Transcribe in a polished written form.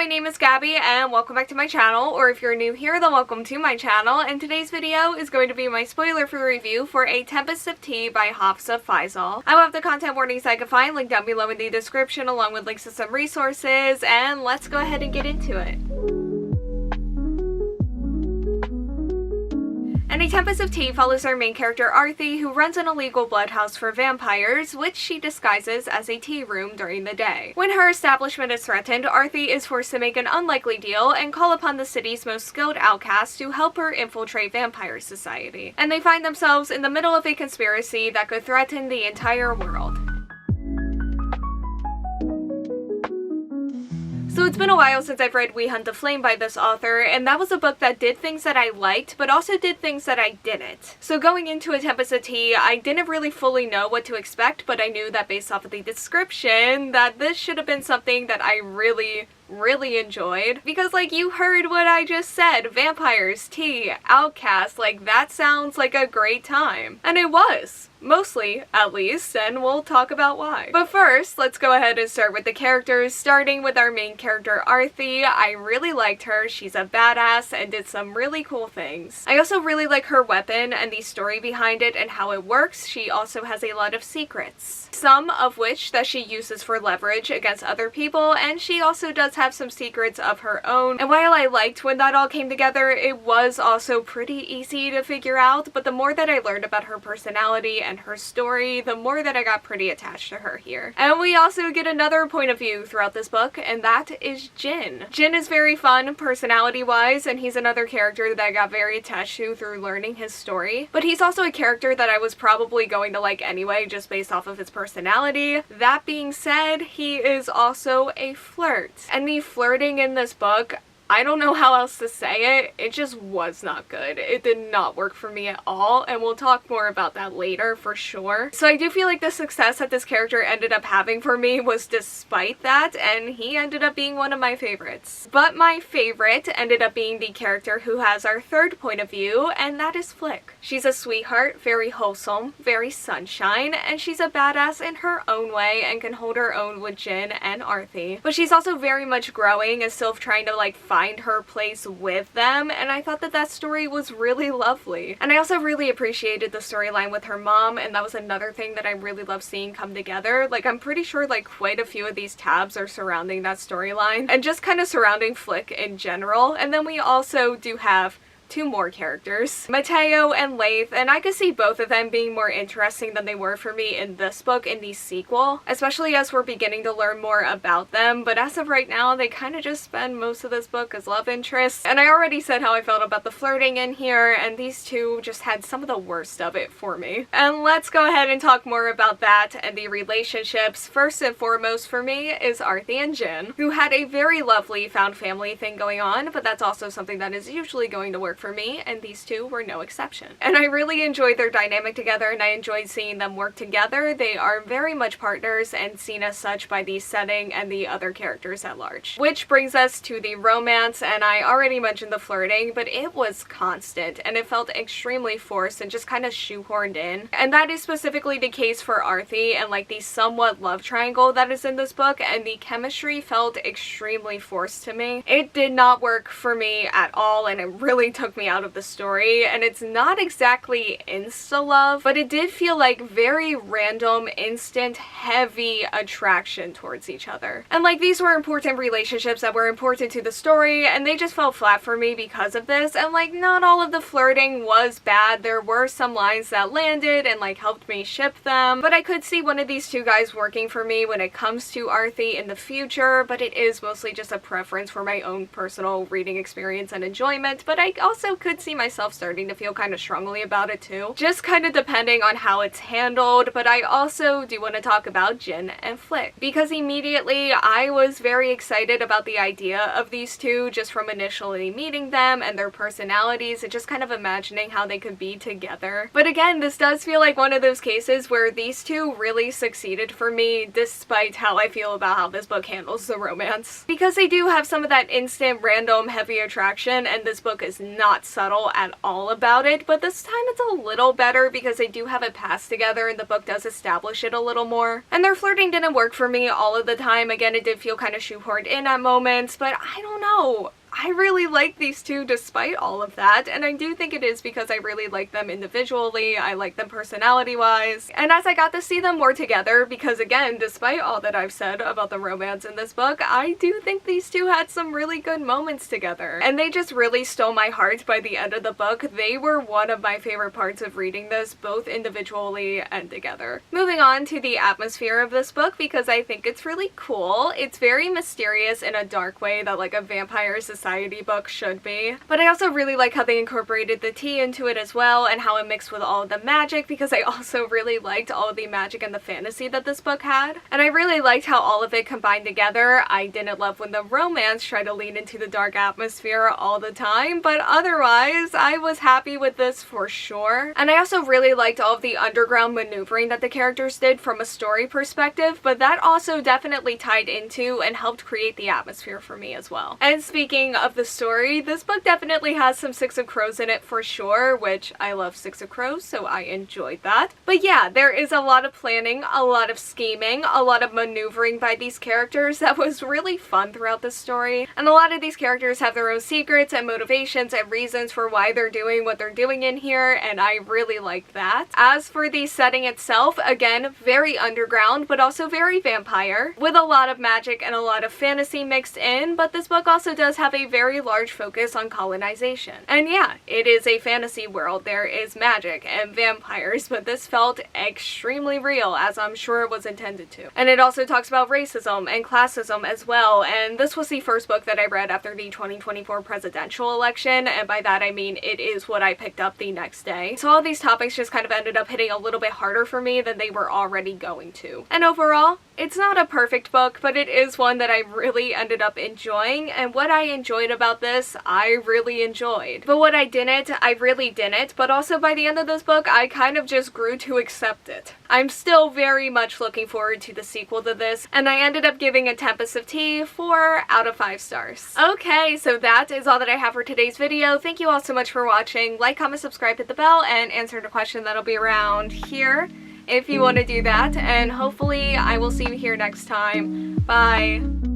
my name is Gabby and welcome back to my channel, or if you're new here then welcome to my channel, and today's video is going to be my spoiler-free review for A Tempest of Tea by Hafsah Faizal. I will have the content warnings I can find linked down below in the description along with links to some resources, and let's go ahead and get into it. And A Tempest of Tea follows our main character Arthi, who runs an illegal blood house for vampires, which she disguises as a tea room during the day. When her establishment is threatened, Arthi is forced to make an unlikely deal and call upon the city's most skilled outcasts to help her infiltrate vampire society. And they find themselves in the middle of a conspiracy that could threaten the entire world. So it's been a while since I've read We Hunt the Flame by this author, and that was a book that did things that I liked, but also did things that I didn't. So going into A Tempest of Tea, I didn't really fully know what to expect, but I knew that based off of the description, that this should have been something that I really enjoyed. Because, like, you heard what I just said. Vampires, tea, outcasts, like, that sounds like a great time. And it was. Mostly, at least, and we'll talk about why. But first, let's go ahead and start with the characters, starting with our main character, Arthi. I really liked her. She's a badass and did some really cool things. I also really like her weapon and the story behind it and how it works. She also has a lot of secrets, some of which that she uses for leverage against other people, and she also does have some secrets of her own. And while I liked when that all came together, it was also pretty easy to figure out, but the more that I learned about her personality and her story, the more that I got pretty attached to her here. And we also get another point of view throughout this book, and that is Jin. Jin is very fun personality-wise, and he's another character that I got very attached to through learning his story. But he's also a character that I was probably going to like anyway, just based off of his personality. That being said, he is also a flirt. And the flirting in this book, I don't know how else to say it, it just was not good. It did not work for me at all, and we'll talk more about that later for sure. So I do feel like the success that this character ended up having for me was despite that, and he ended up being one of my favorites. But my favorite ended up being the character who has our third point of view, and that is Flick. She's a sweetheart, very wholesome, very sunshine, and she's a badass in her own way and can hold her own with Jin and Arthi. But she's also very much growing and still trying to like find her place with them, and I thought that that story was really lovely. And I also really appreciated the storyline with her mom, and that was another thing that I really love seeing come together. Like, I'm pretty sure like quite a few of these tabs are surrounding that storyline and just kind of surrounding Flick in general. And then we also do have two more characters, Mateo and Leith, and I could see both of them being more interesting than they were for me in this book, in the sequel, especially as we're beginning to learn more about them. But as of right now, they kind of just spend most of this book as love interests. And I already said how I felt about the flirting in here, and these two just had some of the worst of it for me. And let's go ahead and talk more about that and the relationships. First and foremost for me is Arthi and Jin, who had a very lovely found family thing going on, but that's also something that is usually going to work for me, and these two were no exception. And I really enjoyed their dynamic together, and I enjoyed seeing them work together. They are very much partners and seen as such by the setting and the other characters at large. Which brings us to the romance, and I already mentioned the flirting, but it was constant and it felt extremely forced and just kind of shoehorned in. And that is specifically the case for Arthi and like the somewhat love triangle that is in this book, and the chemistry felt extremely forced to me. It did not work for me at all, and it really took me out of the story. And it's not exactly insta-love, but it did feel like very random, instant, heavy attraction towards each other. And like, these were important relationships that were important to the story, and they just fell flat for me because of this. And like, not all of the flirting was bad. There were some lines that landed and like helped me ship them, but I could see one of these two guys working for me when it comes to Arthi in the future. But it is mostly just a preference for my own personal reading experience and enjoyment. But I also could see myself starting to feel kind of strongly about it too, just kind of depending on how it's handled. But I also do want to talk about Jin and Flick, because immediately I was very excited about the idea of these two just from initially meeting them and their personalities and just kind of imagining how they could be together. But again, this does feel like one of those cases where these two really succeeded for me despite how I feel about how this book handles the romance, because they do have some of that instant random heavy attraction, and this book is not not subtle at all about it, but this time it's a little better because they do have it passed together and the book does establish it a little more. And their flirting didn't work for me all of the time. Again, it did feel kind of shoehorned in at moments, but I don't know. I really like these two despite all of that, and I do think it is because I really like them individually, I like them personality-wise, and as I got to see them more together, because again, despite all that I've said about the romance in this book, I do think these two had some really good moments together, and they just really stole my heart by the end of the book. They were one of my favorite parts of reading this, both individually and together. Moving on to the atmosphere of this book, because I think it's really cool. It's very mysterious in a dark way that like a vampire society book should be. But I also really like how they incorporated the tea into it as well, and how it mixed with all of the magic, because I also really liked all of the magic and the fantasy that this book had. And I really liked how all of it combined together. I didn't love when the romance tried to lean into the dark atmosphere all the time, but otherwise I was happy with this for sure. And I also really liked all of the underground maneuvering that the characters did from a story perspective, but that also definitely tied into and helped create the atmosphere for me as well. And speaking of the story, this book definitely has some Six of Crows in it for sure, which I love Six of Crows, so I enjoyed that. But yeah, there is a lot of planning, a lot of scheming, a lot of maneuvering by these characters that was really fun throughout the story. And a lot of these characters have their own secrets and motivations and reasons for why they're doing what they're doing in here, and I really liked that. As for the setting itself, again, very underground, but also very vampire, with a lot of magic and a lot of fantasy mixed in, but this book also does have a very large focus on colonization. And yeah, it is a fantasy world. There is magic and vampires, but this felt extremely real, as I'm sure it was intended to. And it also talks about racism and classism as well, and this was the first book that I read after the 2024 presidential election, and by that I mean it is what I picked up the next day. So all these topics just kind of ended up hitting a little bit harder for me than they were already going to. And overall, it's not a perfect book, but it is one that I really ended up enjoying, and what I enjoyed about this, I really enjoyed. But what I didn't, I really didn't, but also by the end of this book, I kind of just grew to accept it. I'm still very much looking forward to the sequel to this, and I ended up giving A Tempest of Tea 4 out of 5 stars. Okay, so that is all that I have for today's video. Thank you all so much for watching. Like, comment, subscribe, hit the bell, and answer the question that'll be around here if you want to do that, and hopefully I will see you here next time. Bye!